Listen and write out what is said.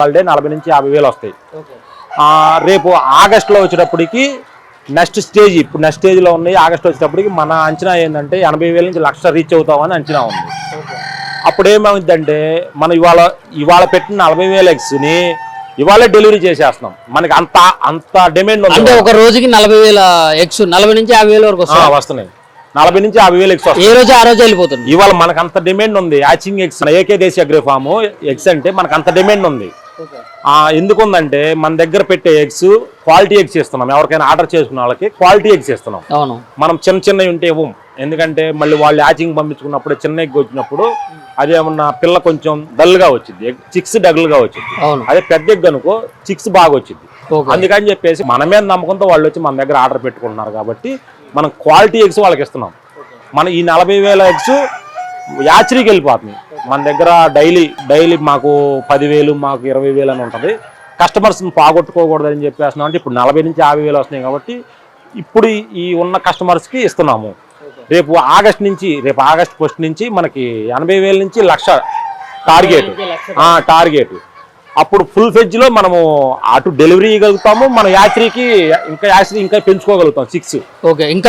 Holiday 40 నుంచి 50,000 వస్తాయి. రేపు ఆగస్టులో వచ్చేటప్పటికి నెక్స్ట్ స్టేజ్, ఇప్పుడు నెక్స్ట్ స్టేజ్లో ఉన్నాయి. ఆగస్ట్ వచ్చేటప్పటికి మన అంచనా ఏంటంటే 80,000 నుంచి 1,00,000 రీచ్ అవుతామని అంచనా ఉంది. అప్పుడు ఏమవుతుందంటే మనం ఇవాళ పెట్టిన 40,000 ఎగ్స్ని ఇవాళే డెలివరీ చేసేస్తున్నాం. మనకి అంత డిమాండ్ ఉంది. అంటే ఒక రోజుకి 40,000 ఎగ్స్ 40 నుంచి 50,000 వరకు వస్తున్నాయి. 40 నుంచి 50,000 ఎగ్స్ వస్తాయి. ఏ రోజు ఆ రోజు వెళ్ళిపోతుంది. ఇవాళ మనకు అంత డిమాండ్ ఉంది. హ్యాచింగ్ ఎగ్స్, ఏకే దేశీ అగ్రి ఫామ్ ఎగ్స్ అంటే మనకు అంత డిమాండ్ ఉంది. ఎందుకుందంటే మన దగ్గర పెట్టే ఎగ్స్ క్వాలిటీ ఎగ్స్ ఇస్తున్నాం. ఎవరికైనా ఆర్డర్ చేసుకున్న వాళ్ళకి క్వాలిటీ ఎగ్స్ ఇస్తున్నాం. అవును, మనం చిన్నవి ఉంటే ఇవ్వం. ఎందుకంటే మళ్ళీ వాళ్ళు హ్యాచింగ్ పంపించుకున్నప్పుడు చిన్న ఎగ్ వచ్చినప్పుడు అదేమన్నా పిల్ల కొంచెం డల్గా వచ్చింది, చిక్స్ డల్గా వచ్చింది. అదే పెద్ద ఎగ్ అనుకో చిక్స్ బాగా వచ్చింది. అందుకని చెప్పేసి మన మీద నమ్మకంతో వాళ్ళు వచ్చి మన దగ్గర ఆర్డర్ పెట్టుకుంటున్నారు కాబట్టి మనం క్వాలిటీ ఎగ్స్ వాళ్ళకి ఇస్తున్నాం. మన ఈ 40,000 ఎగ్స్ యాచరీకి వెళ్ళిపోతుంది. మన దగ్గర డైలీ మాకు 10,000 మాకు 20,000 అని ఉంటుంది. కస్టమర్స్ని పోగొట్టుకోకూడదని చెప్పేస్తున్నాం. అంటే ఇప్పుడు 40 నుంచి 50,000 వస్తున్నాయి కాబట్టి ఇప్పుడు ఈ ఉన్న కస్టమర్స్కి ఇస్తున్నాము. రేపు ఆగస్ట్ 1 నుంచి మనకి 80,000 నుంచి 1,00,000 టార్గెట్. అప్పుడు ఫుల్ ఫెజ్లో మనము అటు డెలివరీ ఇవ్వగలుగుతాము. మన యాచరీకి ఇంకా పెంచుకోగలుగుతాం 6. ఓకే, ఇంకా